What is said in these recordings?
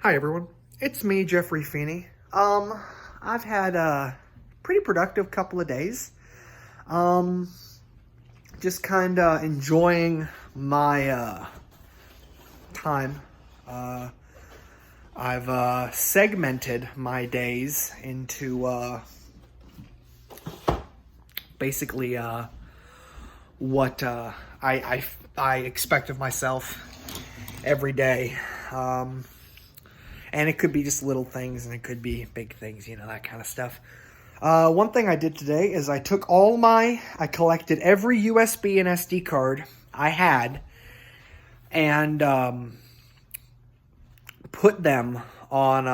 Hi everyone, it's me, Jeffrey Feeney. I've had a pretty productive couple of days. Um, just kind of enjoying my time. Uh, I've segmented my days into basically what I expect of myself every day. And it could be just little things, and it could be big things, that kind of stuff. One thing I did today is I collected every USB and SD card I had, and put them on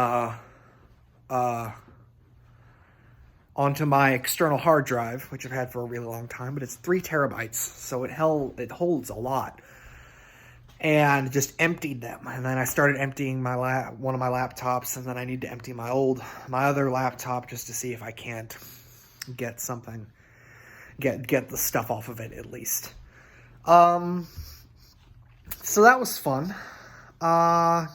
onto my external hard drive, which I've had for a really long time, but it's 3 terabytes, so it holds a lot. And just emptied them, and then I started emptying one of my laptops, and then I need to empty my other laptop just to see if I can't get the stuff off of it at least. So that was fun. A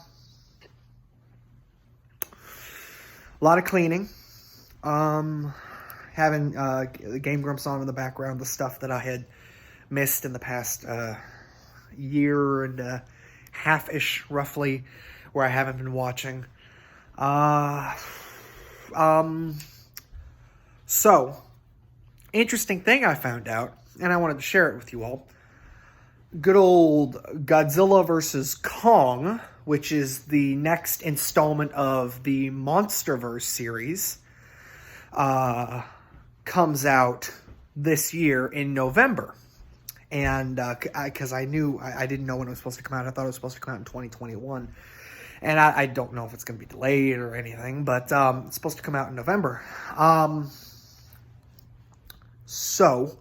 lot of cleaning. Having Game Grumps on in the background, the stuff that I had missed in the past year and a half-ish roughly where I haven't been watching. So interesting thing I found out, and I wanted to share it with you all. Good old Godzilla vs. Kong, which is the next installment of the Monsterverse series, comes out this year in November. And because I didn't know when it was supposed to come out. I thought it was supposed to come out in 2021. And I don't know if it's going to be delayed or anything, but it's supposed to come out in November. So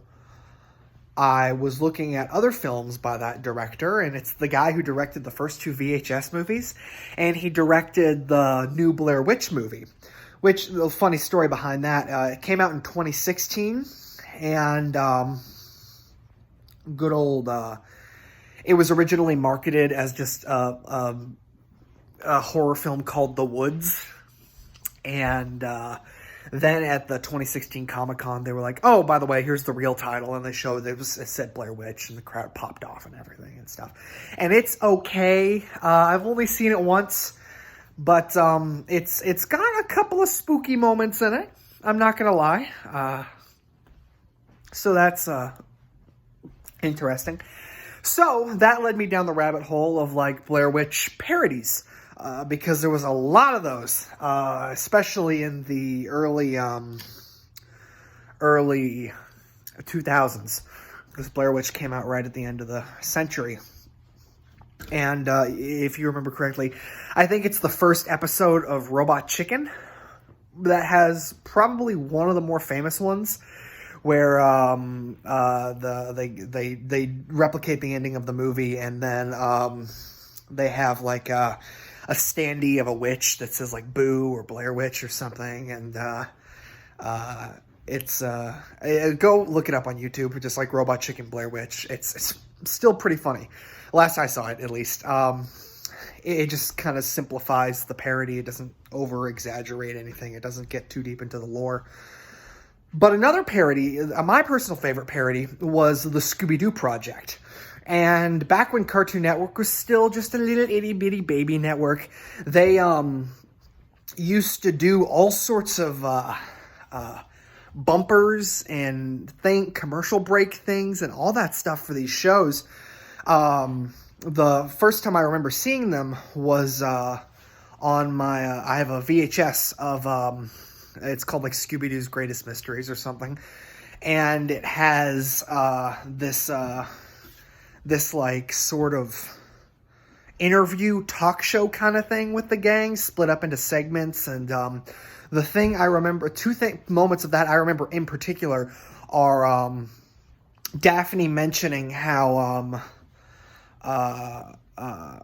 I was looking at other films by that director, and it's the guy who directed the first 2 VHS movies, and he directed the new Blair Witch movie, which, the funny story behind that, it came out in 2016, and good old, it was originally marketed as just a horror film called The Woods, and then at the 2016 Comic-Con, they were like, oh, by the way, here's the real title, and they showed it said Blair Witch, and the crowd popped off and everything and stuff. And it's okay. I've only seen it once, but it's got a couple of spooky moments in it. I'm not gonna lie. So that's interesting. So that led me down the rabbit hole of Blair Witch parodies, because there was a lot of those, especially in the early 2000s, because Blair Witch came out right at the end of the century. And if you remember correctly, I think it's the first episode of Robot Chicken that has probably one of the more famous ones, where they replicate the ending of the movie, and then they have a standee of a witch that says "Boo" or Blair Witch or something, and it's go look it up on YouTube, just Robot Chicken Blair Witch. It's still pretty funny. Last I saw it, at least. It just kind of simplifies the parody. It doesn't over exaggerate anything. It doesn't get too deep into the lore. But another parody, my personal favorite parody, was the Scooby Doo Project. And back when Cartoon Network was still just a little itty-bitty baby network, they used to do all sorts of bumpers and commercial break things and all that stuff for these shows. The first time I remember seeing them was on my... I have a VHS of... it's called Scooby Doo's Greatest Mysteries or something, and it has this sort of interview talk show kind of thing with the gang, split up into segments. And the thing I remember, moments of that I remember in particular are Daphne mentioning how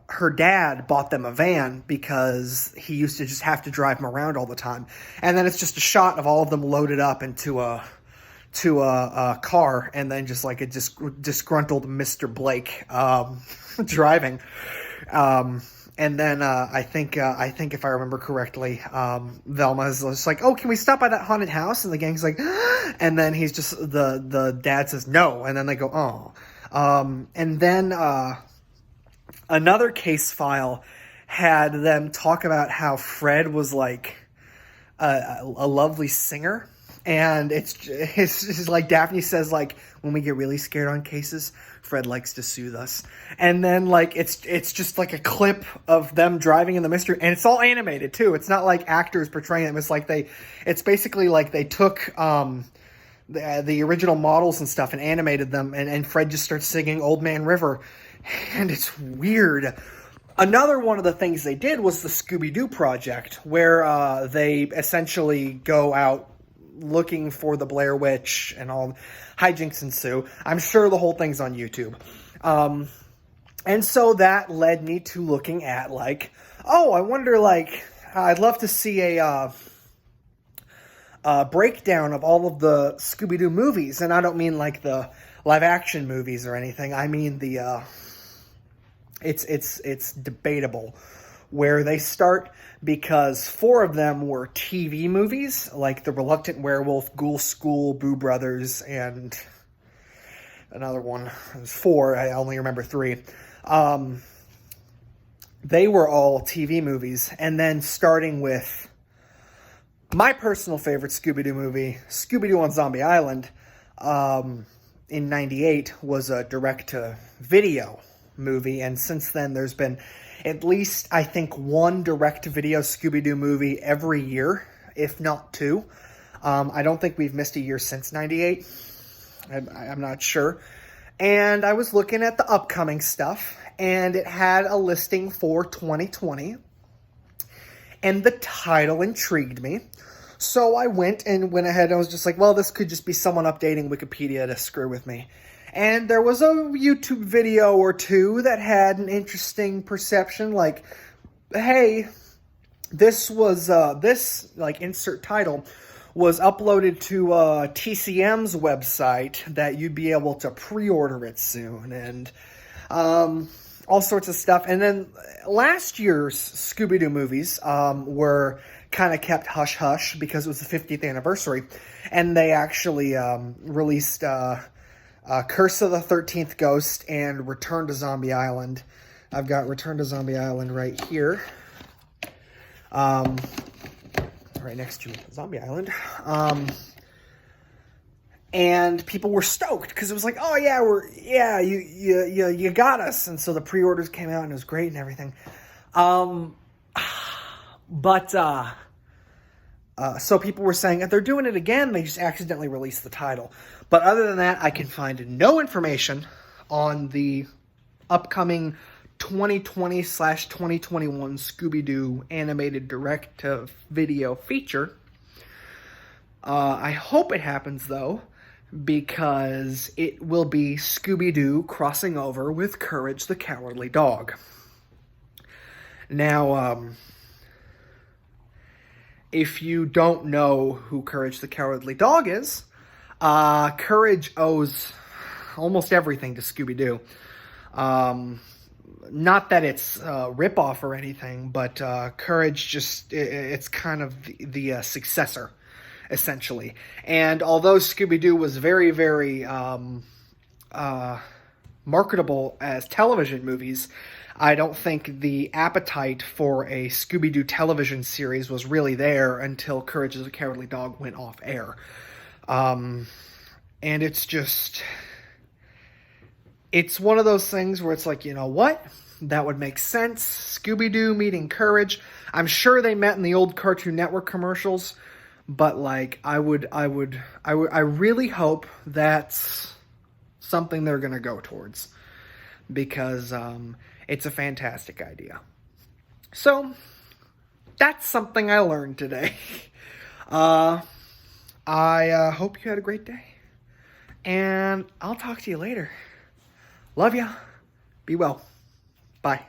her dad bought them a van because he used to just have to drive them around all the time. And then it's just a shot of all of them loaded up into a car, and then just a disgruntled Mr. Blake driving. And then I think if I remember correctly, Velma's just like, "Oh, can we stop by that haunted house?" And the gang's like, and then he's just the dad says no, and then they go, "Oh," and then another case file had them talk about how Fred was like a lovely singer. And it's like Daphne says, like, when we get really scared on cases, Fred likes to soothe us. And then like it's just like a clip of them driving in the mystery, and it's all animated too. It's not like actors portraying them. It's basically like they took the original models and stuff and animated them, and Fred just starts singing Old Man River, and it's weird. Another one of the things they did was the Scooby Doo project, where they essentially go out looking for the Blair Witch, and all hijinks ensue. I'm sure the whole thing's on YouTube. And so that led me to looking at, like, oh, I wonder, like, I'd love to see a breakdown of all of the Scooby-Doo movies. And I don't mean, like, the live-action movies or anything. I mean the, it's debatable where they start, because 4 of them were TV movies, like The Reluctant Werewolf, Ghoul School, Boo Brothers, and another one. It was 4. I only remember 3. They were all TV movies. And then starting with my personal favorite Scooby-Doo movie, Scooby-Doo on Zombie Island, in 98, was a direct-to-video movie. And since then, there's been at least, I think, 1 direct-to-video Scooby-Doo movie every year, if not 2. I don't think we've missed a year since 98. I'm not sure. And I was looking at the upcoming stuff, and it had a listing for 2020. And the title intrigued me. So I went ahead and I was just like, well, this could just be someone updating Wikipedia to screw with me. And there was a YouTube video or 2 that had an interesting perception, like, hey, this was, like, insert title, was uploaded to TCM's website that you'd be able to pre-order it soon, and all sorts of stuff. And then last year's Scooby-Doo movies were kind of kept hush-hush because it was the 50th anniversary, and they actually released Curse of the 13th Ghost and Return to Zombie Island. I've got Return to Zombie Island right here. Right next to Zombie Island. And people were stoked because it was like, oh yeah, you got us. And so the pre-orders came out and it was great and everything. So people were saying that they're doing it again. They just accidentally released the title. But other than that, I can find no information on the upcoming 2020/2021 Scooby-Doo animated direct-to-video feature. I hope it happens, though, because it will be Scooby-Doo crossing over with Courage the Cowardly Dog. Now, if you don't know who Courage the Cowardly Dog is, Courage owes almost everything to Scooby-Doo. Not that it's a ripoff or anything, but Courage it's kind of the successor, essentially. And although Scooby-Doo was very, very marketable as television movies, I don't think the appetite for a Scooby-Doo television series was really there until Courage the Cowardly Dog went off air. And it's one of those things where it's like, you know what? That would make sense. Scooby-Doo meeting Courage. I'm sure they met in the old Cartoon Network commercials, but like, I really hope that's something they're going to go towards, because it's a fantastic idea. So that's something I learned today. I hope you had a great day, and I'll talk to you later. Love ya. Be well. Bye.